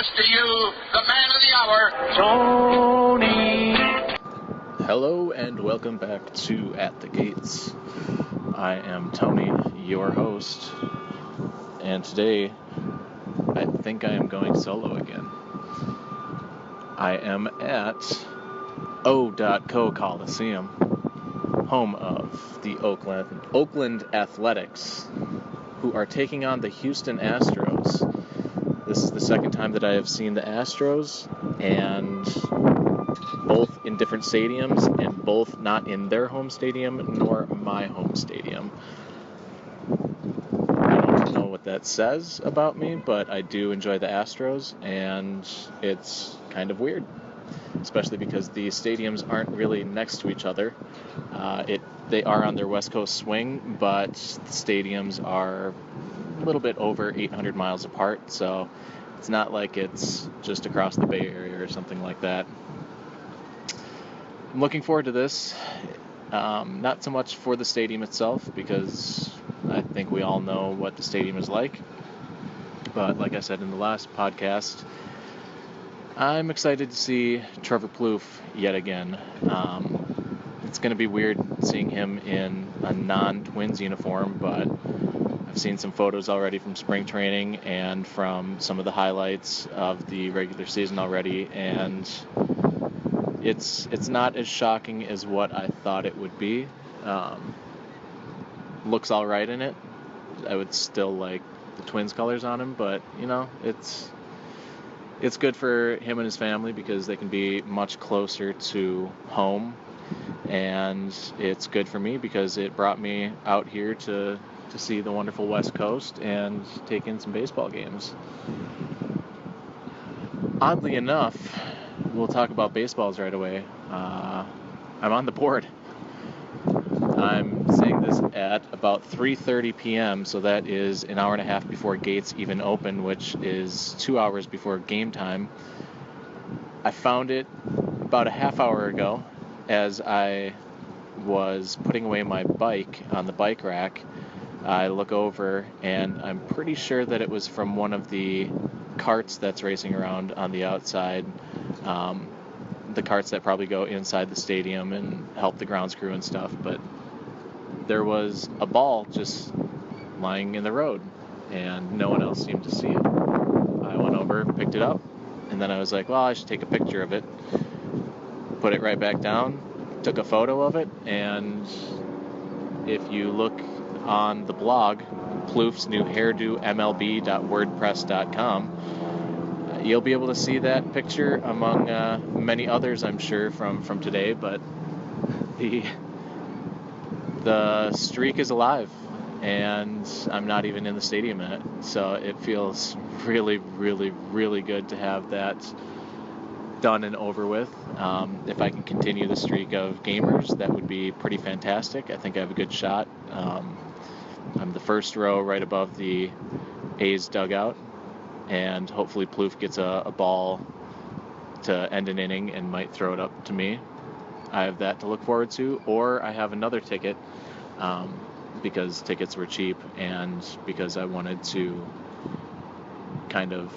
introduce to you the man of the hour, Tony. Hello and welcome back to At the Gates. I am Tony, your host, and today I think I am going solo again. I am at Coliseum, home of the Oakland Athletics, who are taking on the Houston Astros. This is the second time that I have seen the Astros, and both in different stadiums, and both not in their home stadium nor my home stadium. I don't know what that says about me, but I do enjoy the Astros, and it's kind of weird, especially because the stadiums aren't really next to each other. They are on their West Coast swing, but the stadiums are a little bit over 800 miles apart, so it's not like it's just across the Bay Area or something like that. I'm looking forward to this, not so much for the stadium itself, because I think we all know what the stadium is like, but like I said in the last podcast, I'm excited to see Trevor Plouffe yet again. It's going to be weird seeing him in a non-Twins uniform, but I've seen some photos already from spring training and from some of the highlights of the regular season already, and it's not as shocking as what I thought it would be. Looks all right in it. I would still like the Twins colors on him, but it's good for him and his family because they can be much closer to home, and it's good for me because it brought me out here to see the wonderful West Coast and take in some baseball games. Oddly enough, we'll talk about baseballs right away. I'm on the board. I'm saying this at about 3:30 p.m., so that is an hour and a half before gates even open, which is 2 hours before game time. I found it about a half hour ago as I was putting away my bike on the bike rack. I look over, and I'm pretty sure that it was from one of the carts that's racing around on the outside, the carts that probably go inside the stadium and help the grounds crew and stuff, but there was a ball just lying in the road, and no one else seemed to see it. I went over, picked it up, and then I was like, well, I should take a picture of it. Put it right back down, took a photo of it, and if you look on the blog, Plouffe's new hairdo MLB.wordpress.com, you'll be able to see that picture among many others, I'm sure, from today, but the streak is alive, and I'm not even in the stadium yet, so it feels really, really, really good to have that done and over with. If I can continue the streak of gamers, that would be pretty fantastic. I think I have a good shot. I'm the first row right above the A's dugout, and hopefully Plouffe gets a ball to end an inning and might throw it up to me. I have that to look forward to, or I have another ticket, because tickets were cheap and because I wanted to kind of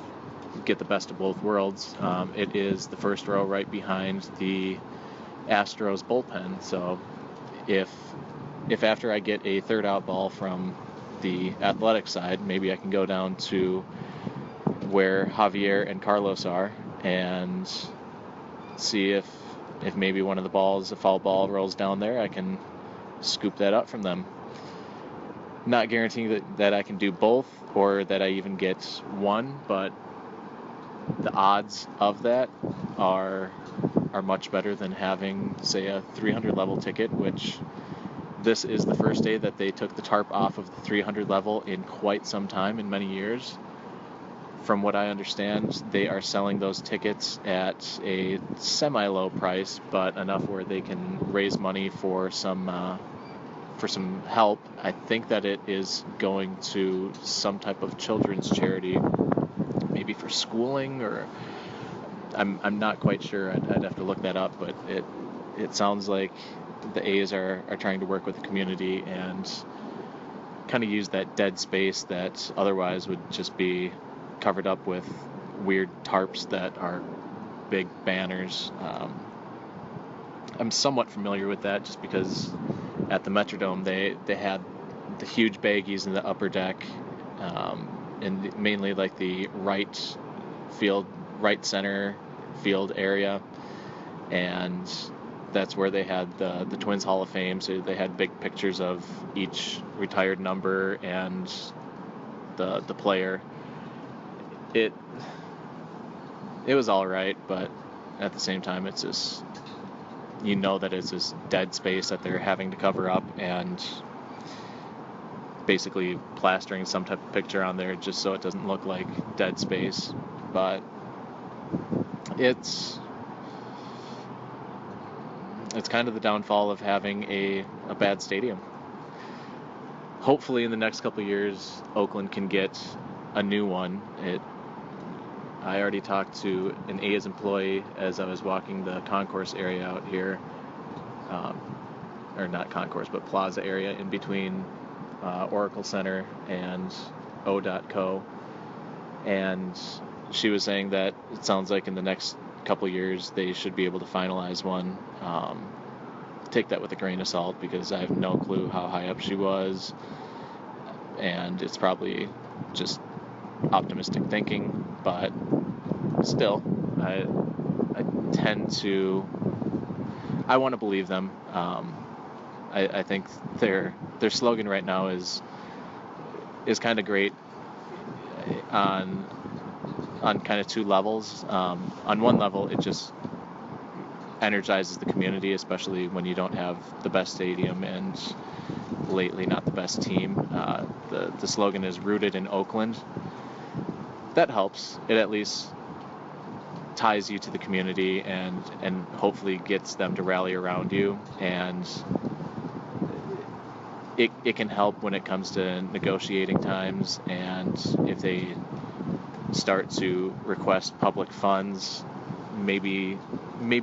get the best of both worlds. It is the first row right behind the Astros bullpen, so if after I get a third out ball from the athletic side, maybe I can go down to where Javier and Carlos are and see if maybe one of the balls, a foul ball, rolls down there, I can scoop that up from them. Not guaranteeing that I can do both or that I even get one, but the odds of that are much better than having, say, a 300 level ticket, which this is the first day that they took the tarp off of the 300 level in quite some time, in many years. From what I understand, they are selling those tickets at a semi-low price, but enough where they can raise money for some help. I think that it is going to some type of children's charity, maybe for schooling, or I'm not quite sure. I'd have to look that up, but it sounds like the A's are trying to work with the community and kind of use that dead space that otherwise would just be covered up with weird tarps that are big banners. I'm somewhat familiar with that just because at the Metrodome they had the huge baggies in the upper deck, and mainly like the right center field area, and that's where they had the Twins Hall of Fame. So they had big pictures of each retired number and the player. It was all right, but at the same time, it's just, that it's this dead space that they're having to cover up, and basically plastering some type of picture on there just so it doesn't look like dead space. But it's kind of the downfall of having a bad stadium. Hopefully in the next couple of years, Oakland can get a new one. I already talked to an A's employee as I was walking the concourse area out here, or not concourse, but plaza area in between Oracle Center and O.co, and she was saying that it sounds like in the next couple years they should be able to finalize one. Take that with a grain of salt because I have no clue how high up she was, and it's probably just optimistic thinking, but still, I want to believe them. I think their slogan right now is kind of great on kind of two levels. On one level, it just energizes the community, especially when you don't have the best stadium and lately not the best team. The slogan is rooted in Oakland. That helps. It at least ties you to the community and hopefully gets them to rally around you, and it can help when it comes to negotiating times, and if they start to request public funds, maybe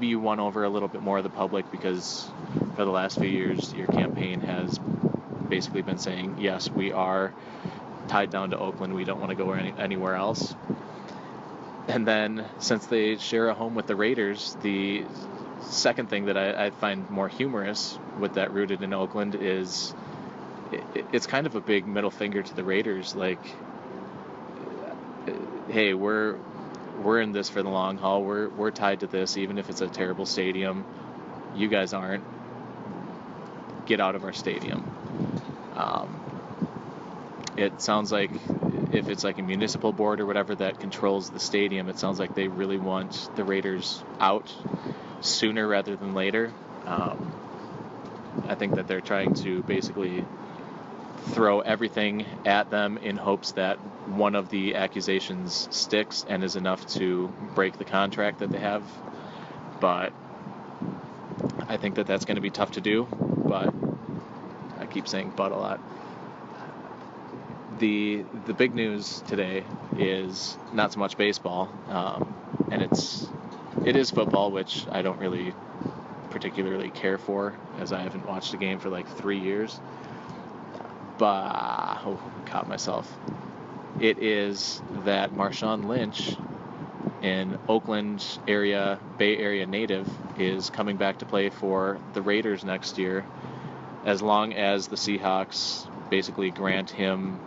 you won over a little bit more of the public, because for the last few years your campaign has basically been saying, yes, we are tied down to Oakland, we don't want to go anywhere else. And then since they share a home with the Raiders, the second thing that I find more humorous with that rooted in Oakland is it's kind of a big middle finger to the Raiders, like, hey, we're in this for the long haul, we're tied to this, even if it's a terrible stadium, you guys aren't, get out of our stadium. It sounds like if it's like a municipal board or whatever that controls the stadium, it sounds like they really want the Raiders out sooner rather than later. I think that they're trying to basically throw everything at them in hopes that one of the accusations sticks and is enough to break the contract that they have. But I think that that's going to be tough to do. But I keep saying but a lot. The big news today is not so much baseball, and it is football, which I don't really particularly care for, as I haven't watched a game for like 3 years. But caught myself. It is that Marshawn Lynch, an Oakland area, Bay Area native, is coming back to play for the Raiders next year, as long as the Seahawks basically grant him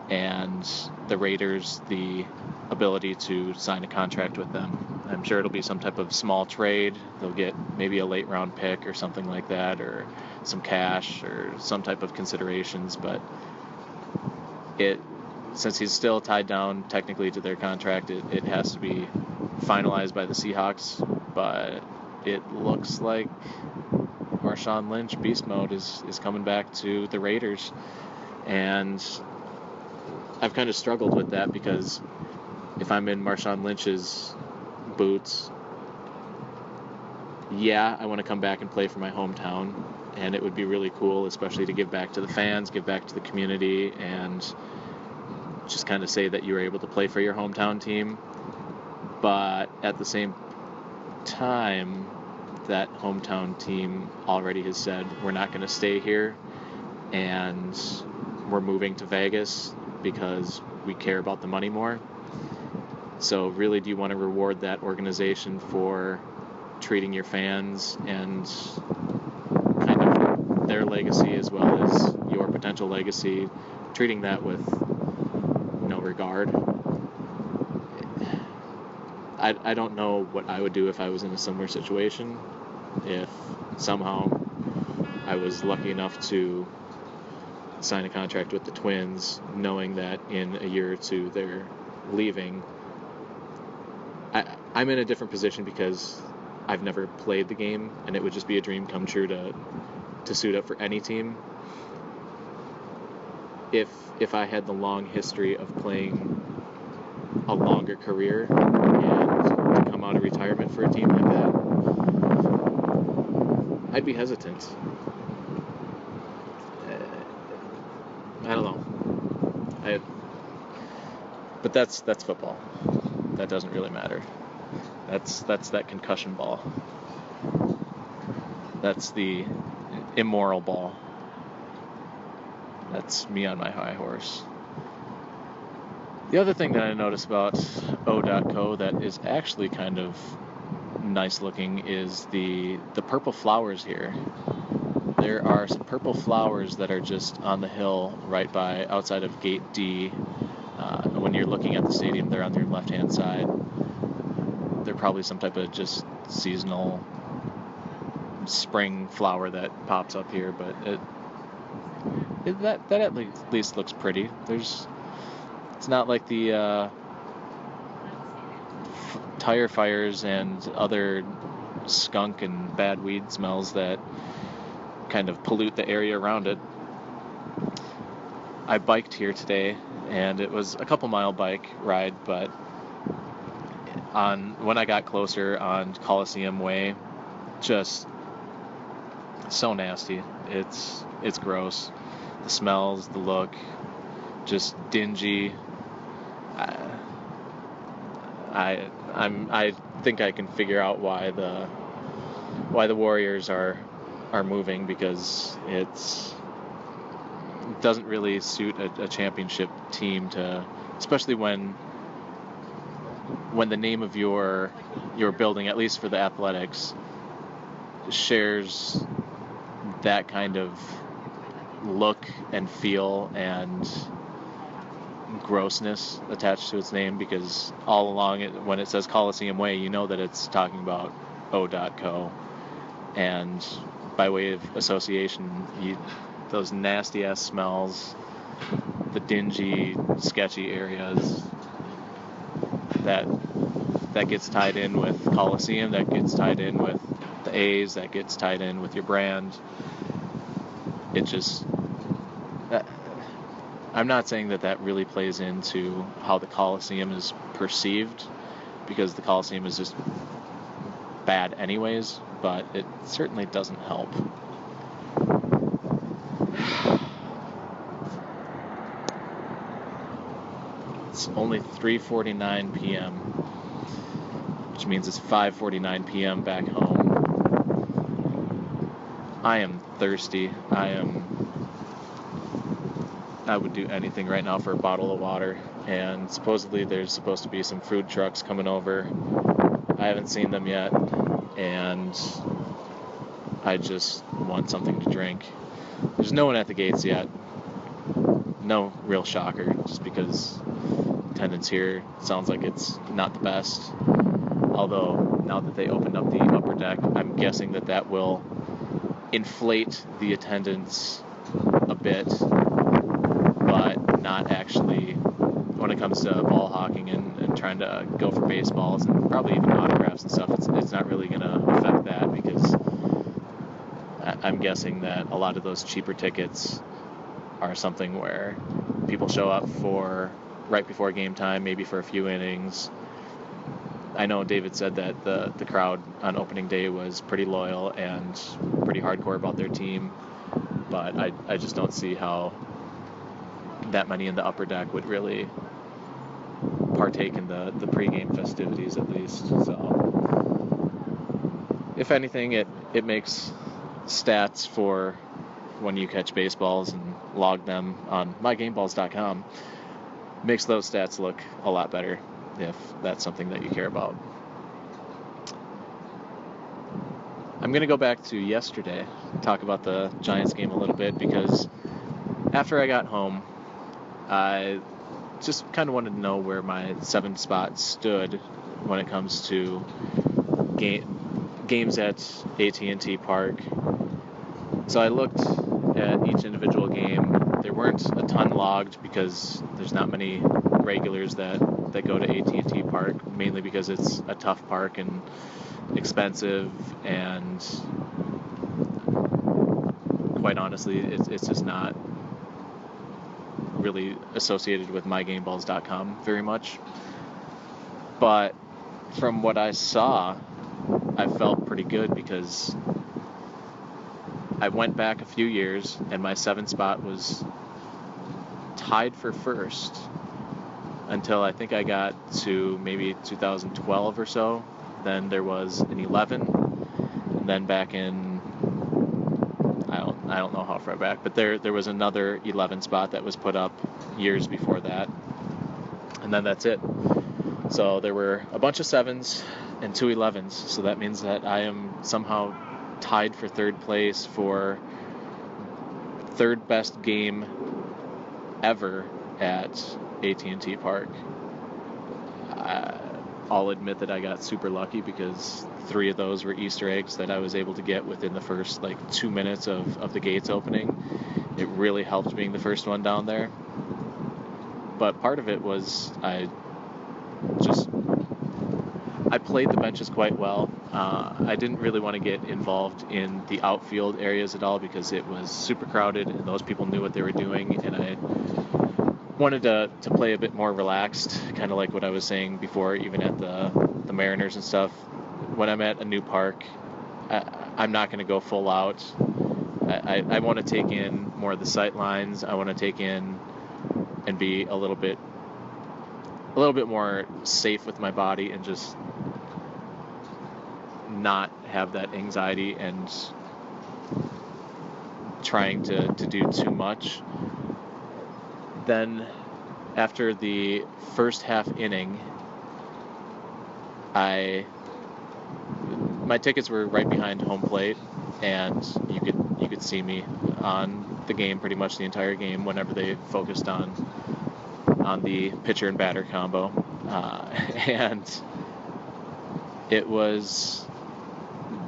and the Raiders the ability to sign a contract with them. I'm sure it'll be some type of small trade. They'll get maybe a late round pick or something like that, or some cash or some type of considerations, but since he's still tied down technically to their contract, it has to be finalized by the Seahawks. But it looks like Marshawn Lynch beast mode is coming back to the Raiders, and I've kind of struggled with that, because if I'm in Marshawn Lynch's boots, yeah, I want to come back and play for my hometown, and it would be really cool, especially to give back to the fans, give back to the community, and just kind of say that you were able to play for your hometown team. But at the same time, that hometown team already has said, we're not going to stay here, and we're moving to Vegas because we care about the money more. So really, do you want to reward that organization for treating your fans and kind of their legacy as well as your potential legacy, treating that with no regard? I don't know what I would do if I was in a similar situation. If somehow I was lucky enough to sign a contract with the Twins, knowing that in a year or two they're leaving, I'm in a different position because I've never played the game, and it would just be a dream come true to suit up for any team. If I had the long history of playing a longer career and to come out of retirement for a team like that, I'd be hesitant. I don't know. But that's football. That doesn't really matter. That's that concussion ball. That's the immoral ball. That's me on my high horse. The other thing that I noticed about O.co that is actually kind of nice looking is the purple flowers here. There are some purple flowers that are just on the hill right by outside of Gate D. When you're looking at the stadium, they're on your left-hand side. They're probably some type of just seasonal spring flower that pops up here, but that at least looks pretty. It's not like the tire fires and other skunk and bad weed smells that kind of pollute the area around it. I biked here today, and it was a couple mile bike ride, but when I got closer on Coliseum Way, just so nasty. It's gross. The smells, the look, just dingy. I think I can figure out why the Warriors are moving, because it doesn't really suit a championship team to, especially when the name of your building, at least for the Athletics, shares that kind of look and feel and grossness attached to its name, because all along when it says Coliseum Way, you know that it's talking about O.co, and by way of association, those nasty ass smells, the dingy, sketchy areas, that gets tied in with Coliseum, that gets tied in with the A's, that gets tied in with your brand. It just, I'm not saying that really plays into how the Coliseum is perceived, because the Coliseum is just bad anyways, but it certainly doesn't help. It's only 3:49 p.m., which means it's 5:49 p.m. back home. I am thirsty. I would do anything right now for a bottle of water, and supposedly there's supposed to be some food trucks coming over. I haven't seen them yet, and I just want something to drink. There's no one at the gates yet. No real shocker, just because attendance here sounds like it's not the best. Although, now that they opened up the upper deck, I'm guessing that will inflate the attendance a bit, but not actually when it comes to ball hawking and trying to go for baseballs and probably even autographs and stuff. It's not really going to affect that, because I'm guessing that a lot of those cheaper tickets are something where people show up for right before game time, maybe for a few innings. I know David said that the crowd on opening day was pretty loyal and pretty hardcore about their team, but I just don't see how that many in the upper deck would really partake in the pregame festivities, at least. So if anything, it makes stats for when you catch baseballs and log them on mygameballs.com, makes those stats look a lot better. if that's something that you care about. I'm going to go back to yesterday, talk about the Giants game a little bit, because after I got home, I just kind of wanted to know where my 7 spot stood when it comes to games at AT&T Park. So I looked at each individual game. There weren't a ton logged because there's not many regulars that go to AT&T Park, mainly because it's a tough park and expensive, and quite honestly, it's just not really associated with mygameballs.com very much. But from what I saw, I felt pretty good because I went back a few years and my 7 spot was tied for first until I think I got to maybe 2012 or so. Then there was an 11, and then back in, I don't know how far back, but there was another 11 spot that was put up years before that, and then that's it. So there were a bunch of 7s and 2 11s, so that means that I am somehow tied for third place for third best game ever at AT&T Park. I'll admit that I got super lucky because 3 of those were Easter eggs that I was able to get within the first 2 minutes of the gates opening. It really helped being the first one down there. But part of it was I played the benches quite well. I didn't really want to get involved in the outfield areas at all because it was super crowded and those people knew what they were doing, and I wanted to play a bit more relaxed, kind of like what I was saying before, even at the Mariners and stuff. When I'm at a new park, I'm not going to go full out. I want to take in more of the sight lines. I want to take in and be a little bit more safe with my body and just not have that anxiety and trying to do too much. Then after the first half inning, my tickets were right behind home plate, and you could see me on the game pretty much the entire game whenever they focused on the pitcher and batter combo, and it was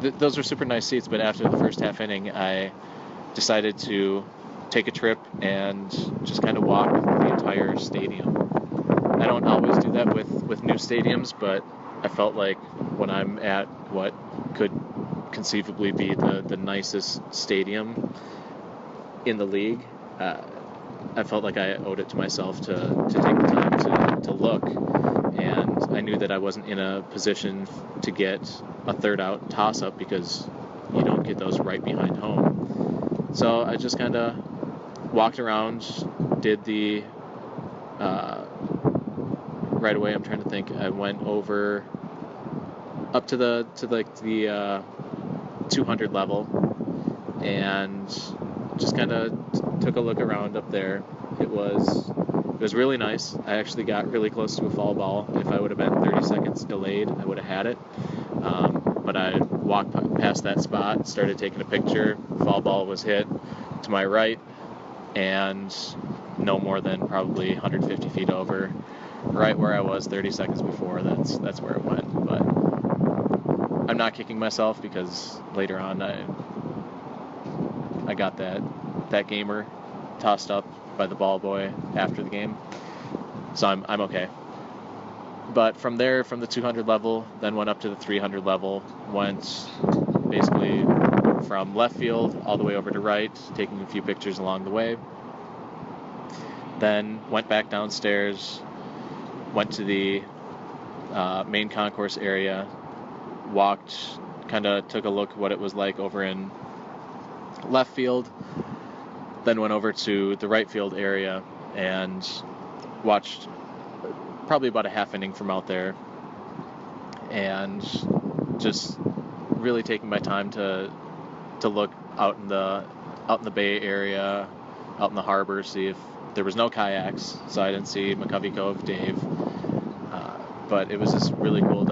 those were super nice seats. But after the first half inning, I decided to take a trip and just kind of walk the entire stadium. I don't always do that with new stadiums, but I felt like when I'm at what could conceivably be the nicest stadium in the league, I felt like I owed it to myself to take the time to look, and I knew that I wasn't in a position to get a third out toss-up because you don't get those right behind home. So I just kind of walked around, did the right away. I'm trying to think. I went over up to the 200 level and just kind of took a look around up there. It was really nice. I actually got really close to a foul ball. If I would have been 30 seconds delayed, I would have had it. But I walked past that spot, started taking a picture. Foul ball was hit to my right, and no more than probably 150 feet over, right where I was 30 seconds before. That's where it went. But I'm not kicking myself because later on I got that gamer tossed up by the ball boy after the game, so I'm okay. But from there, from the 200 level, then went up to the 300 level, went basically from left field all the way over to right, taking a few pictures along the way. Then went back downstairs, went to the main concourse area, walked, kind of took a look at what it was like over in left field, then went over to the right field area and watched probably about a half inning from out there, and just really taking my time to look out in the Bay Area, out in the harbor, see if there was no kayaks, so I didn't see McCovey Cove Dave. but it was just really cool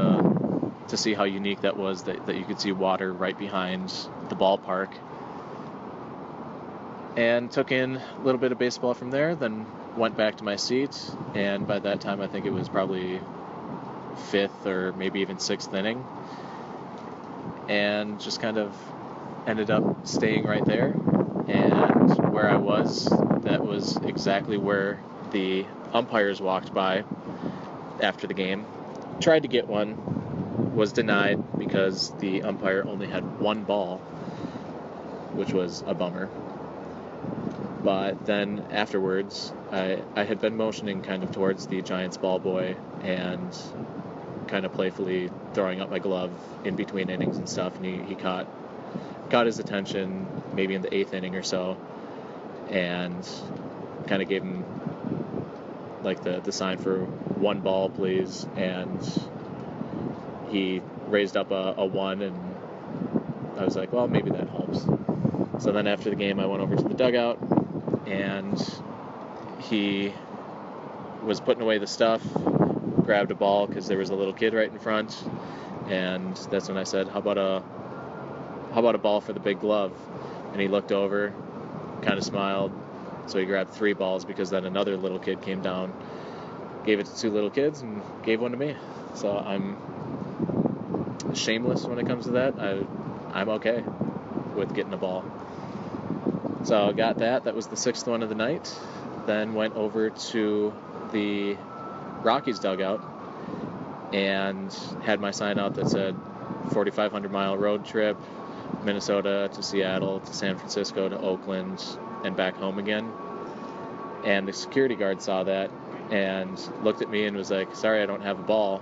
to see how unique that was, that you could see water right behind the ballpark. And took in a little bit of baseball from there, then went back to my seat, and by that time I think it was probably 5th or maybe even 6th inning, and just kind of ended up staying right there. And where I was, that was exactly where the umpires walked by after the game. Tried to get one, was denied because the umpire only had one ball, which was a bummer. But then afterwards, I had been motioning kind of towards the Giants ball boy and kind of playfully throwing up my glove in between innings and stuff, and he caught his attention maybe in the 8th inning or so, and kind of gave him like the sign for one ball, please, and he raised up a 1, and I was like, well, maybe that helps. So then after the game, I went over to the dugout, and he was putting away the stuff, grabbed a ball because there was a little kid right in front, and that's when I said, how about a ball for the big glove? And he looked over, kind of smiled, so he grabbed 3 balls, because then another little kid came down, gave it to 2 little kids, and gave one to me. So I'm shameless when it comes to that. I'm okay with getting a ball. So got that. That was the 6th one of the night. Then went over to the Rockies dugout and had my sign out that said 4,500 mile road trip, Minnesota to Seattle to San Francisco to Oakland and back home again. And the security guard saw that and looked at me and was like, sorry, I don't have a ball.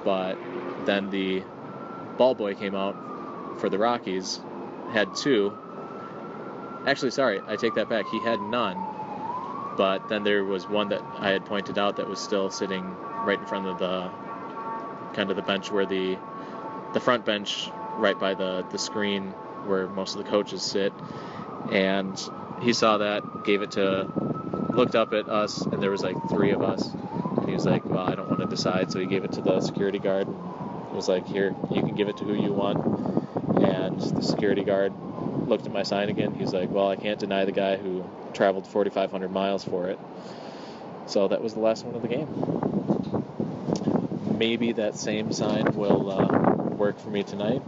But then the ball boy came out for the Rockies, had 2. Actually, sorry, I take that back. He had none. But then there was one that I had pointed out that was still sitting right in front of the bench where the front bench right by the screen where most of the coaches sit. And he saw that, looked up at us, and there was like 3 of us. And he was like, well, I don't want to decide. So he gave it to the security guard. He was like, here, you can give it to who you want. And the security guard looked at my sign again. He's like, well, I can't deny the guy who traveled 4,500 miles for it. So that was the last one of the game. Maybe that same sign will work for me tonight.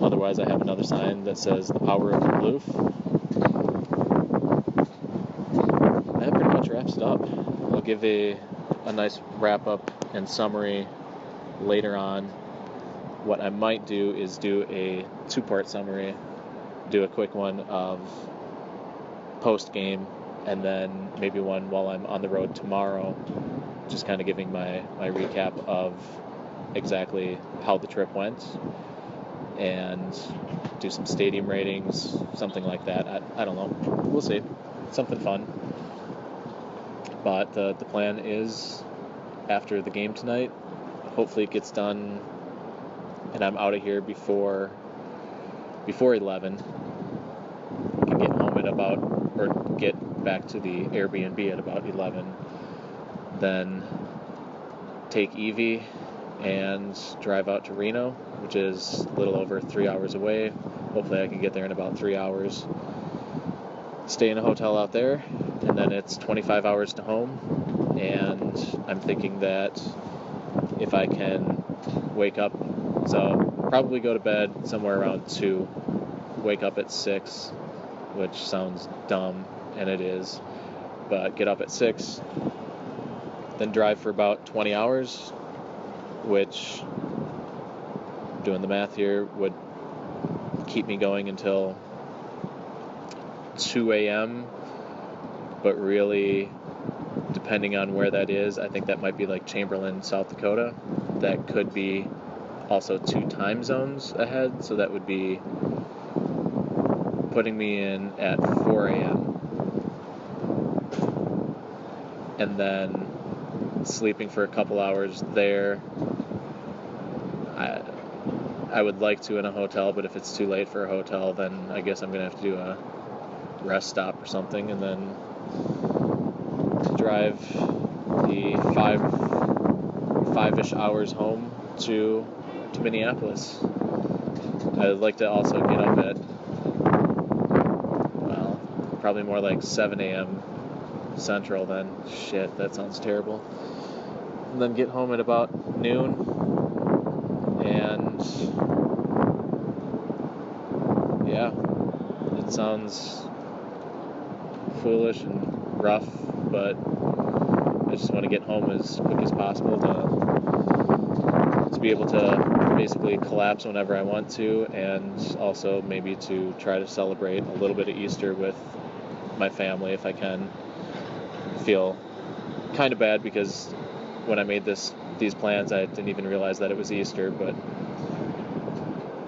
Otherwise, I have another sign that says the power of the Plouffe. That pretty much wraps it up. I'll give a nice wrap-up and summary later on. What I might do is do a 2-part summary, do a quick one of post-game, and then maybe one while I'm on the road tomorrow, just kind of giving my recap of exactly how the trip went, and do some stadium ratings, something like that. I don't know. We'll see. Something fun. But the plan is, after the game tonight, hopefully it gets done and I'm out of here before 11. Can get home at or get back to the Airbnb at about 11. Then take Evie and drive out to Reno, which is a little over 3 hours away. Hopefully I can get there in about 3 hours. Stay in a hotel out there, and then it's 25 hours to home. And I'm thinking that if I can wake up, so probably go to bed somewhere around 2, wake up at 6, which sounds dumb, and it is, but get up at 6, then drive for about 20 hours, which, doing the math here, would keep me going until 2 a.m., but really, depending on where that is, I think that might be like Chamberlain, South Dakota. That could be also 2 time zones ahead, so that would be putting me in at 4 a.m. and then sleeping for a couple hours there. I would like to in a hotel, but if it's too late for a hotel, then I guess I'm going to have to do a rest stop or something, and then drive the 5-ish hours home to Minneapolis. I'd like to also get up at, well, probably more like 7 a.m. Central then. Shit, that sounds terrible. And then get home at about noon. And yeah, it sounds foolish and rough, but I just want to get home as quick as possible to be able to basically collapse whenever I want to, and also maybe to try to celebrate a little bit of Easter with my family if I can. Feel kind of bad because when I made these plans I didn't even realize that it was Easter, but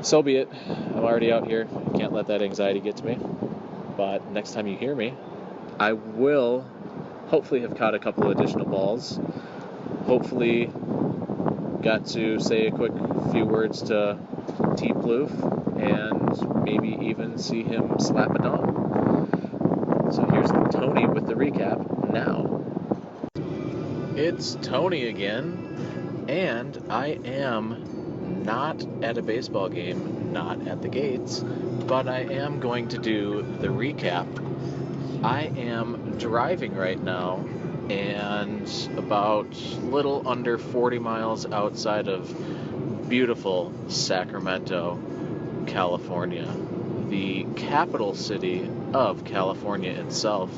so be it. I'm already out here. Can't let that anxiety get to me. But next time you hear me, I will hopefully have caught a couple additional balls. Hopefully got to say a quick few words to Plouffe and maybe even see him slap a dong. So here's Tony with the recap now. It's Tony again, and I am not at a baseball game, not at the gates, but I am going to do the recap. I am driving right now, and about little under 40 miles outside of beautiful Sacramento, California, the capital city of California itself.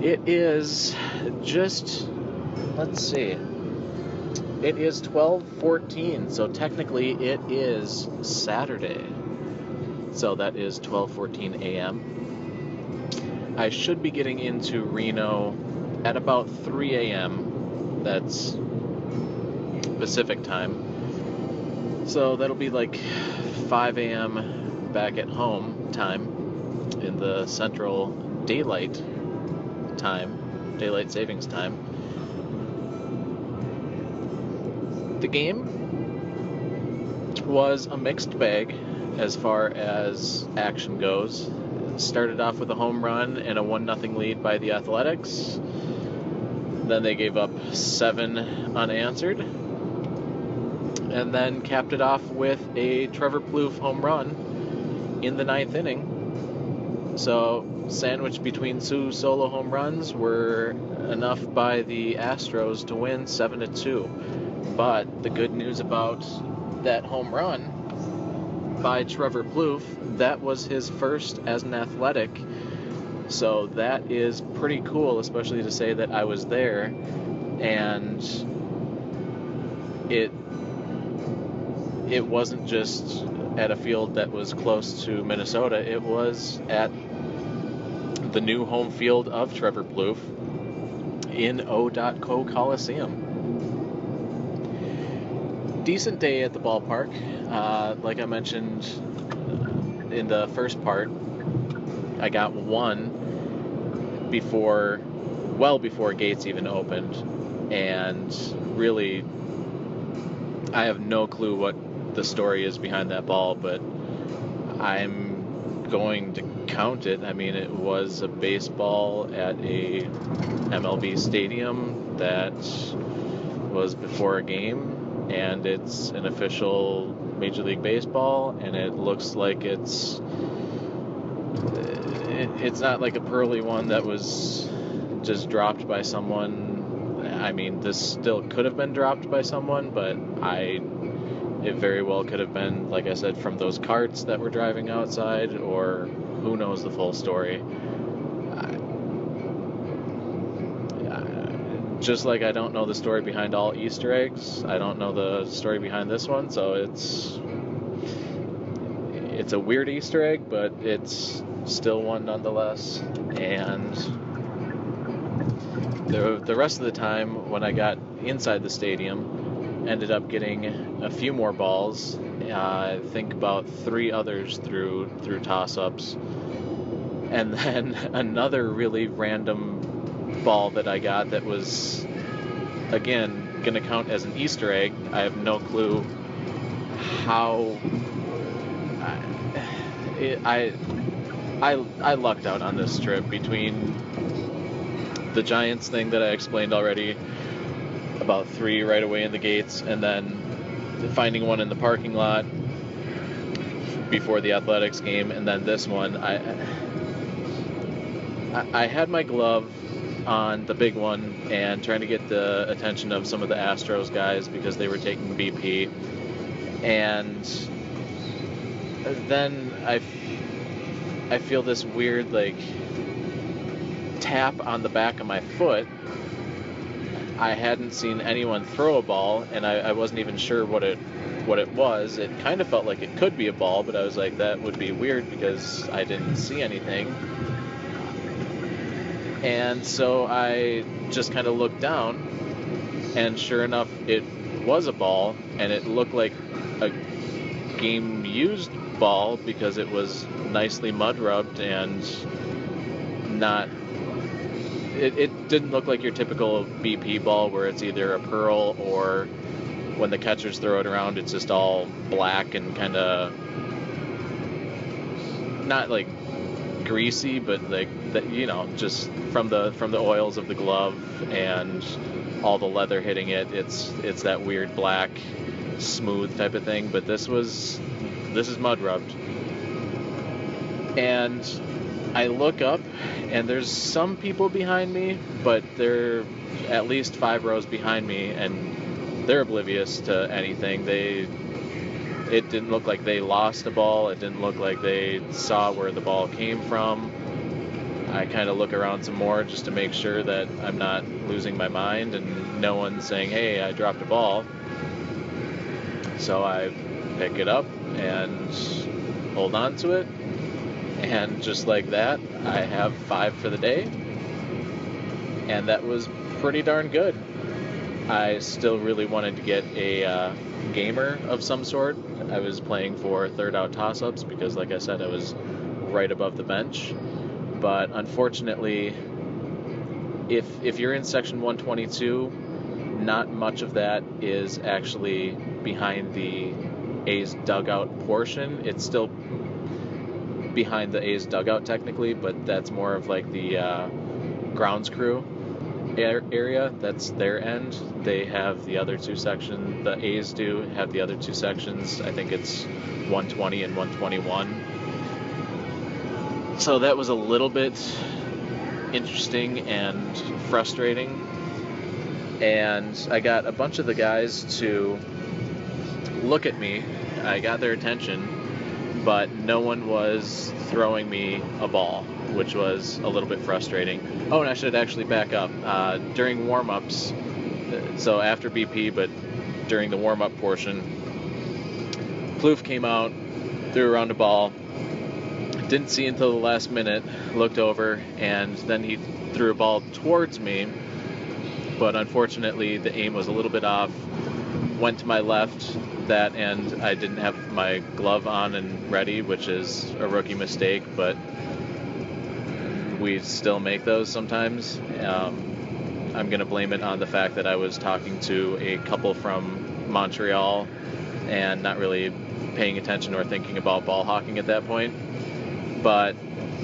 It is just, let's see, it is 12:14, so technically it is Saturday. So that is 12:14 a.m. I should be getting into Reno at about 3 a.m. That's Pacific time. So that'll be like 5 a.m. back at home time in the central daylight savings time. The game was a mixed bag as far as action goes. Started off with a home run and a 1-0 lead by the Athletics. Then they gave up 7 unanswered. And then capped it off with a Trevor Plouffe home run in the 9th inning. So, sandwiched between 2 solo home runs were enough by the Astros to win 7-2. But the good news about that home run by Trevor Plouffe, that was his first as an Athletic. So that is pretty cool, especially to say that I was there, and it wasn't just at a field that was close to Minnesota. It was at the new home field of Trevor Plouffe in Coliseum. Decent day at the ballpark. Like I mentioned in the first part, I got one well before gates even opened, and really I have no clue what the story is behind that ball, but I'm going to count it. I mean, it was a baseball at a MLB stadium that was before a game, and it's an official Major League Baseball, and it looks like it's not like a pearly one that was just dropped by someone. I mean, this still could have been dropped by someone, but it very well could have been, like I said, from those carts that were driving outside, or who knows the full story. Just like I don't know the story behind all Easter eggs, I don't know the story behind this one, so it's a weird Easter egg, but it's still one nonetheless. And the rest of the time, when I got inside the stadium, ended up getting a few more balls. I think about 3 others through toss-ups, and then another really random ball that I got that was, again, gonna count as an Easter egg. I have no clue how. I lucked out on this trip between the Giants thing that I explained already about 3 right away in the gates, and then finding one in the parking lot before the athletics game, and then this one. I had my glove on the big one and trying to get the attention of some of the Astros guys because they were taking BP, and then I feel this weird like tap on the back of my foot. I hadn't seen anyone throw a ball, and I wasn't even sure what it was. It kind of felt like it could be a ball, but I was like, that would be weird because I didn't see anything. And so I just kind of looked down, and sure enough, it was a ball, and it looked like a game-used ball because it was nicely mud-rubbed and not... It didn't look like your typical BP ball where it's either a pearl or when the catchers throw it around, it's just all black and kind of not like greasy, but like just from the oils of the glove and all the leather hitting it, it's that weird black, smooth type of thing. But this is mud rubbed, and I look up, and there's some people behind me, but they're at least 5 rows behind me, and they're oblivious to anything. It didn't look like they lost a ball. It didn't look like they saw where the ball came from. I kind of look around some more just to make sure that I'm not losing my mind and no one's saying, hey, I dropped a ball. So I pick it up and hold on to it. And just like that, I have 5 for the day. And that was pretty darn good. I still really wanted to get a gamer of some sort. I was playing for third out toss-ups because, like I said, I was right above the bench. But unfortunately, if you're in section 122, not much of that is actually behind the A's dugout portion. It's still behind the A's dugout technically, but that's more of like the grounds crew area. That's their end. They have the other 2 sections. The A's do have the other 2 sections. I think it's 120 and 121. So that was a little bit interesting and frustrating. And I got a bunch of the guys to look at me. I got their attention, but no one was throwing me a ball, which was a little bit frustrating. Oh, and I should actually back up. During warm-ups, so after BP, but during the warm-up portion, Plouffe came out, threw around a ball, didn't see until the last minute, looked over, and then he threw a ball towards me, but unfortunately the aim was a little bit off, went to my left, that end I didn't have my glove on and ready, which is a rookie mistake, but we still make those sometimes. I'm going to blame it on the fact that I was talking to a couple from Montreal and not really paying attention or thinking about ball hawking at that point. But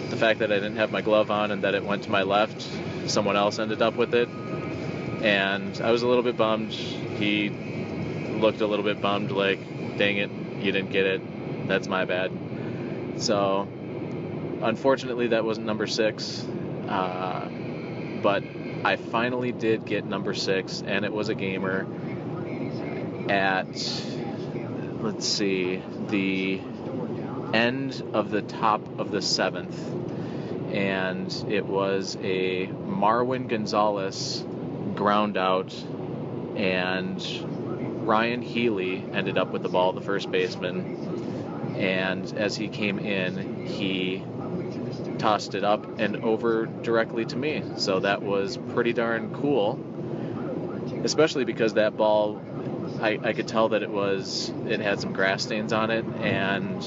the fact that I didn't have my glove on and that it went to my left, someone else ended up with it. And I was a little bit bummed. He looked a little bit bummed, like, dang it, you didn't get it. That's my bad. So, unfortunately, that wasn't number 6. But I finally did get number 6, and it was a gamer at, let's see, the end of the top of the 7th. And it was a Marwin Gonzalez ground out, and Ryan Healy ended up with the ball, the first baseman, and as he came in, he tossed it up and over directly to me. So that was pretty darn cool, especially because that ball, I could tell that it had some grass stains on it, and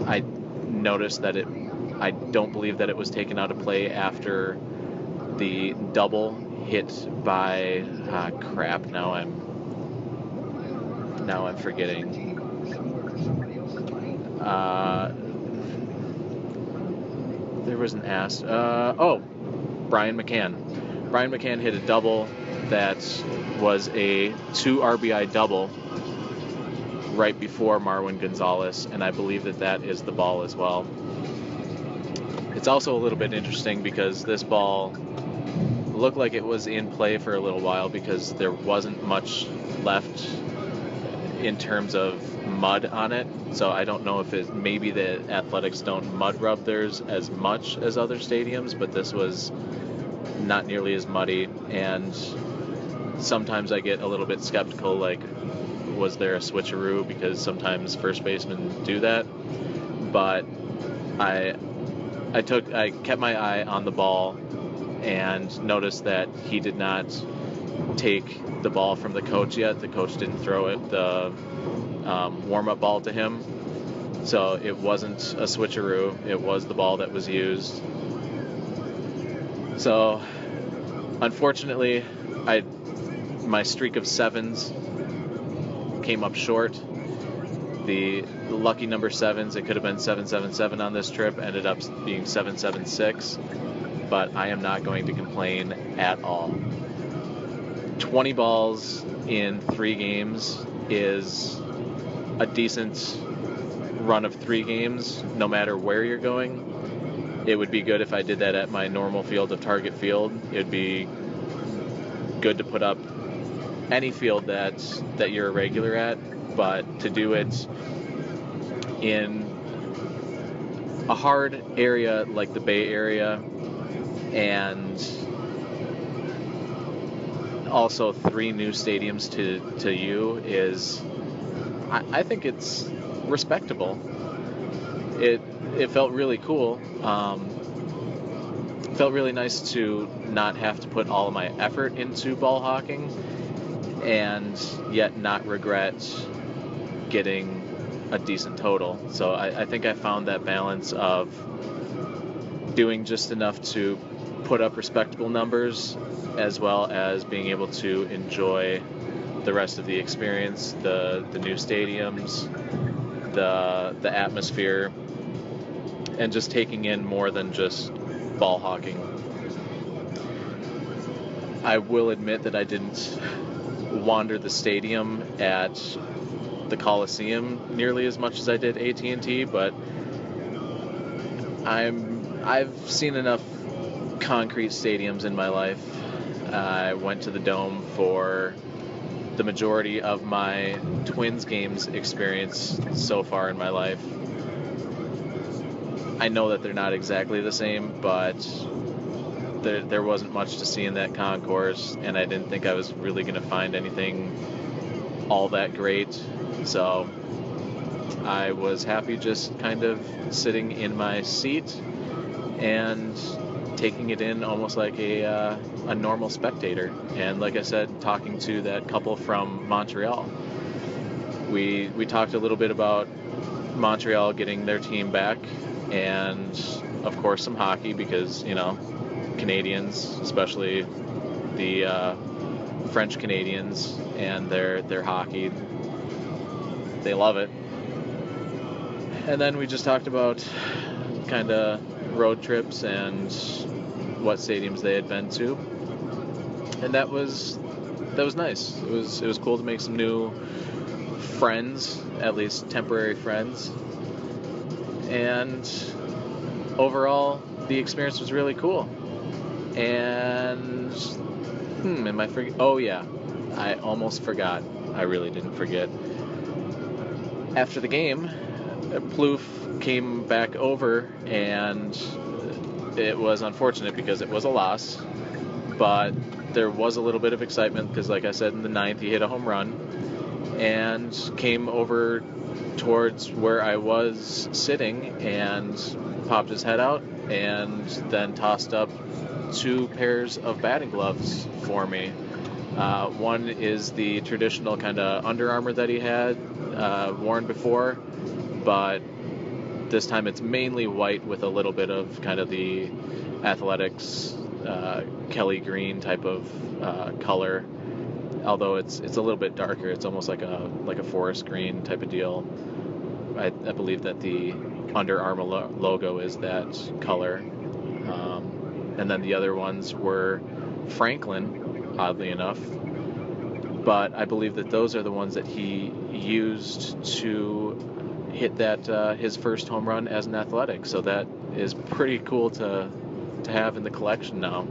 I noticed that I don't believe that it was taken out of play after the double hit by crap. Now I'm forgetting. There was an Brian McCann. Brian McCann hit a double that was a 2 RBI double right before Marwin Gonzalez, and I believe that is the ball as well. It's also a little bit interesting because this ball looked like it was in play for a little while because there wasn't much left in terms of mud on it. So I don't know if maybe the Athletics don't mud rub theirs as much as other stadiums, but this was not nearly as muddy. And sometimes I get a little bit skeptical, like, was there a switcheroo? Because sometimes first basemen do that. But I kept my eye on the ball and noticed that he did not take the ball from the coach yet. The coach didn't throw it, the warm-up ball to him. So it wasn't a switcheroo. It was the ball that was used. So unfortunately, my streak of 7s came up short. The lucky number 7s, it could have been 777 on this trip, ended up being 776, but I am not going to complain at all. 20 balls in 3 games is a decent run of 3 games, no matter where you're going. It would be good if I did that at my normal field of Target Field. It would be good to put up any field that you're a regular at, but to do it in a hard area like the Bay Area and also 3 new stadiums to you is, I think it's respectable. It felt really cool. Felt really nice to not have to put all of my effort into ball hawking and yet not regret getting a decent total. So I think I found that balance of doing just enough to put up respectable numbers as well as being able to enjoy the rest of the experience, the new stadiums, the atmosphere, and just taking in more than just ball hawking. I will admit that I didn't wander the stadium at the Coliseum nearly as much as I did AT&T, but I've seen enough concrete stadiums in my life. I went to the Dome for the majority of my Twins games experience so far in my life. I know that they're not exactly the same, but there wasn't much to see in that concourse, and I didn't think I was really going to find anything all that great. So I was happy just kind of sitting in my seat and taking it in almost like a normal spectator. And like I said, talking to that couple from Montreal. We talked a little bit about Montreal getting their team back, and of course some hockey, because, you know, Canadians, especially the French Canadians and their hockey, they love it. And then we just talked about kind of road trips and what stadiums they had been to, and that was nice. It was cool to make some new friends, at least temporary friends, and overall the experience was really cool. And am I forget? Oh yeah, I almost forgot. I really didn't forget. After the game, Plouffe came back over, and it was unfortunate because it was a loss, but there was a little bit of excitement because, like I said, in the 9th he hit a home run and came over towards where I was sitting and popped his head out and then tossed up 2 pairs of batting gloves for me. One is the traditional kind of Under Armour that he had worn before, but this time it's mainly white with a little bit of kind of the Athletics Kelly green type of color, although it's a little bit darker. It's almost like a forest green type of deal. I believe that the Under Armour logo is that color. And then the other ones were Franklin, oddly enough. But I believe that those are the ones that he used to hit that his first home run as an Athletic. So that is pretty cool to have in the collection now.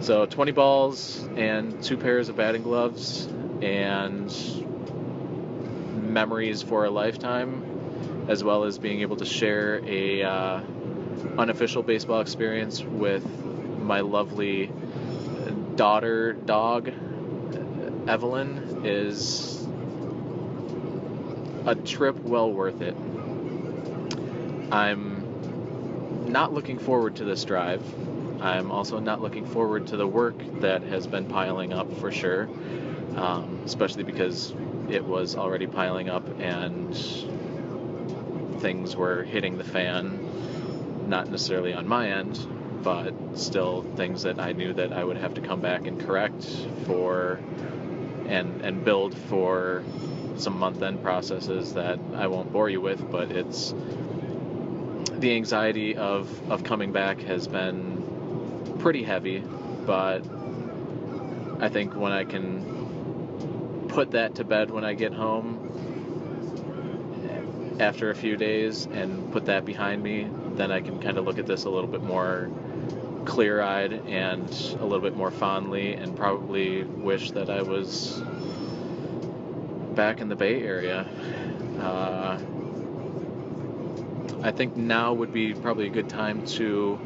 So 20 balls and 2 pairs of batting gloves and memories for a lifetime, as well as being able to share a unofficial baseball experience with my lovely daughter dog Evelyn, is a trip well worth it. I'm not looking forward to this drive. I'm also not looking forward to the work that has been piling up for sure, especially because it was already piling up and things were hitting the fan, not necessarily on my end, but still things that I knew that I would have to come back and correct for and build for some month-end processes that I won't bore you with, but it's the anxiety of coming back has been pretty heavy, but I think when I can put that to bed when I get home after a few days and put that behind me, then I can kind of look at this a little bit more clear-eyed and a little bit more fondly, and probably wish that I was back in the Bay Area. I think now would be probably a good time to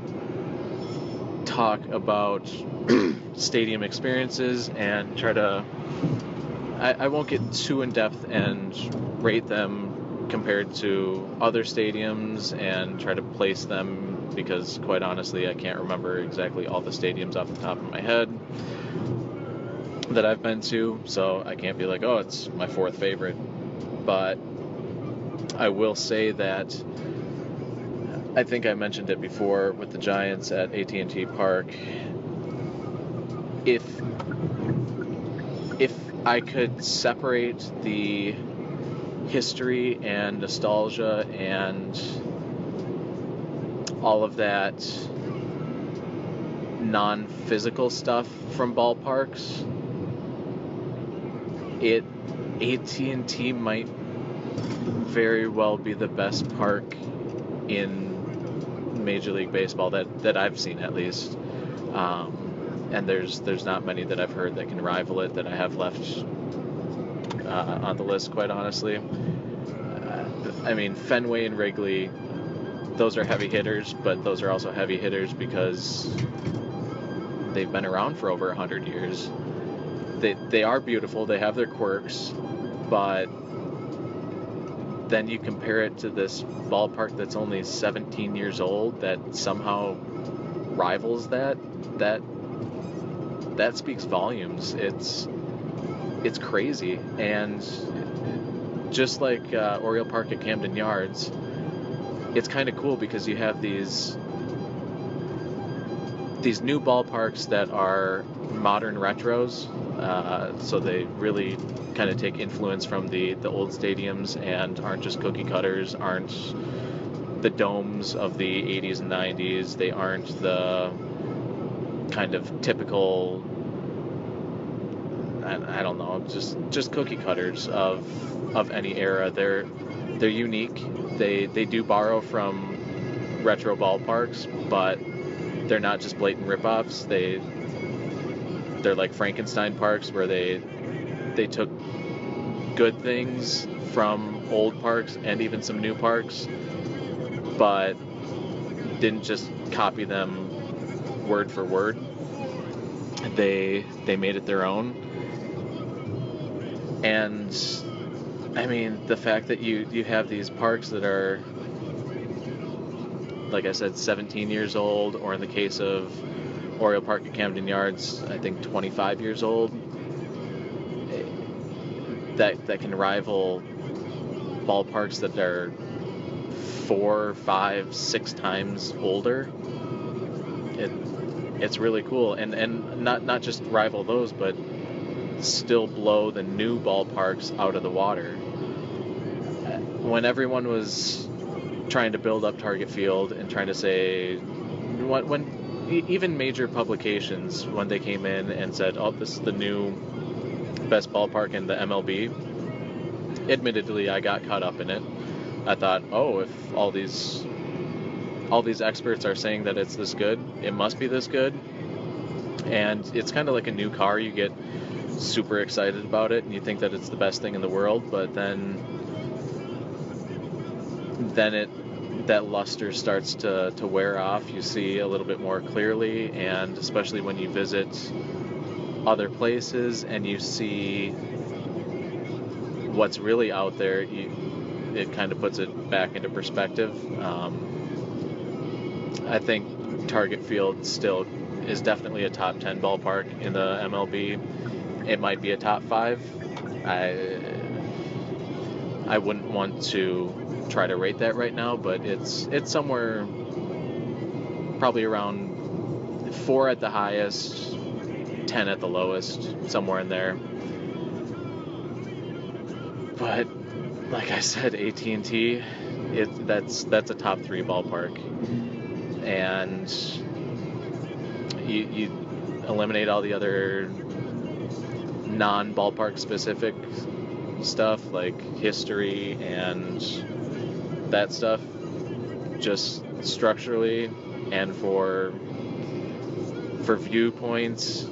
talk about stadium experiences and try to... I won't get too in-depth and rate them compared to other stadiums and try to place them, because quite honestly I can't remember exactly all the stadiums off the top of my head that I've been to, so I can't be like, oh, it's my 4th favorite. But I will say that I think I mentioned it before with the Giants at AT&T Park. If I could separate the history and nostalgia and all of that non-physical stuff from ballparks, AT&T might very well be the best park in Major League Baseball that I've seen, at least. And there's not many that I've heard that can rival it that I have left on the list, quite honestly. I mean, Fenway and Wrigley, those are heavy hitters, but those are also heavy hitters because they've been around for over 100 years. They are beautiful, they have their quirks, but then you compare it to this ballpark that's only 17 years old that somehow rivals that speaks volumes. It's crazy. And just like Oriole Park at Camden Yards, it's kind of cool because you have these new ballparks that are modern retros, so they really kind of take influence from the old stadiums and aren't just cookie cutters, aren't the domes of the 80s and 90s, they aren't the kind of typical, I don't know, just cookie cutters of any era. They're unique. They do borrow from retro ballparks, but they're not just blatant ripoffs. They're like Frankenstein parks, where they took good things from old parks and even some new parks, but didn't just copy them word for word. They made it their own. And I mean, the fact that you have these parks that are, like I said, 17 years old, or in the case of Oriole Park at Camden Yards, I think 25 years old, that can rival ballparks that are 4, 5, 6 times older. It's really cool, and not just rival those, but still blow the new ballparks out of the water. When everyone was trying to build up Target Field and trying to say, when even major publications, when they came in and said, oh, this is the new best ballpark in the MLB, admittedly, I got caught up in it. I thought, oh, if all these experts are saying that it's this good, it must be this good. And it's kind of like a new car. You get super excited about it and you think that it's the best thing in the world, but then that luster starts to wear off. You see a little bit more clearly, and especially when you visit other places and you see what's really out there, it kind of puts it back into perspective. I think Target Field still is definitely a top 10 ballpark in the MLB. It might be a top 5. I wouldn't want to try to rate that right now, but it's somewhere probably around 4 at the highest, 10 at the lowest, somewhere in there. But like I said, AT&T, that's a top 3 ballpark, and you eliminate all the other non-ballpark specific stuff like history and that stuff, just structurally and for viewpoints,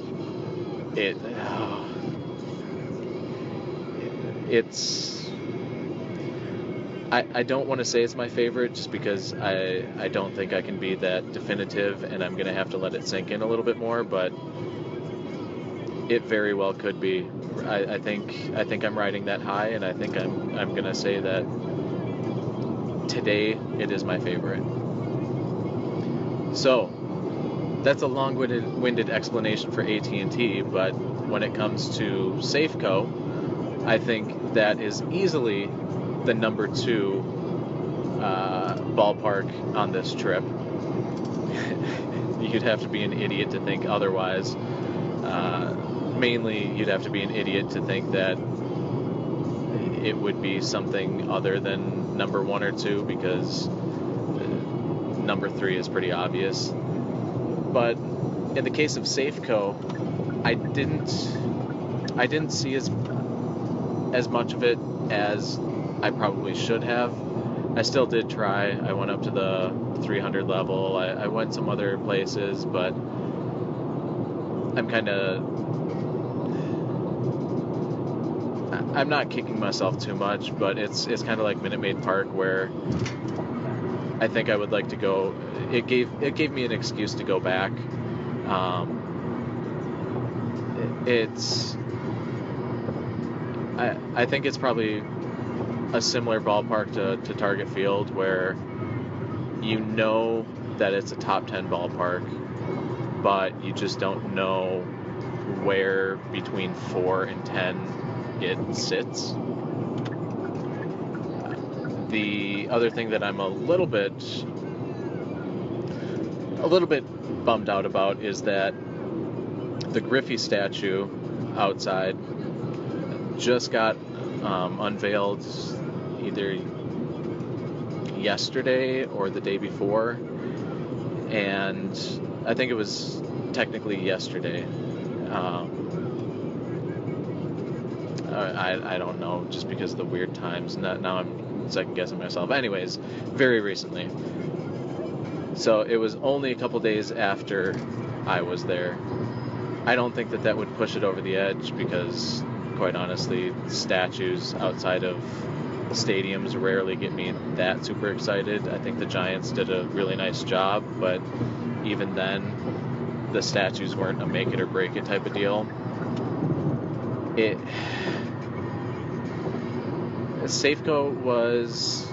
it's I don't want to say it's my favorite, just because I don't think I can be that definitive, and I'm gonna have to let it sink in a little bit more, but it very well could be. I think I'm riding that high, and I think I'm gonna say that today it is my favorite. So that's a long-winded explanation for AT&T, but when it comes to Safeco, I think that is easily the number 2 ballpark on this trip. You'd have to be an idiot to think otherwise. Mainly, you'd have to be an idiot to think that it would be something other than number 1 or 2, because number 3 is pretty obvious. But in the case of Safeco, I didn't see as much of it as I probably should have. I still did try. I went up to the 300 level. I went some other places, but I'm not kicking myself too much, but it's kind of like Minute Maid Park, where I think I would like to go. It gave me an excuse to go back. I think it's probably a similar ballpark to Target Field, where you know that it's a top 10 ballpark, but you just don't know where between 4 and 10 it sits. The other thing that I'm a little bit bummed out about is that the Griffey statue outside just got unveiled either yesterday or the day before, and I think it was technically yesterday. I don't know, just because of the weird times. Now I'm second guessing myself. Anyways, very recently. So it was only a couple days after I was there. I don't think that would push it over the edge, because quite honestly, statues outside of stadiums rarely get me that super excited. I think the Giants did a really nice job, but even then, the statues weren't a make it or break it type of deal. Safeco was...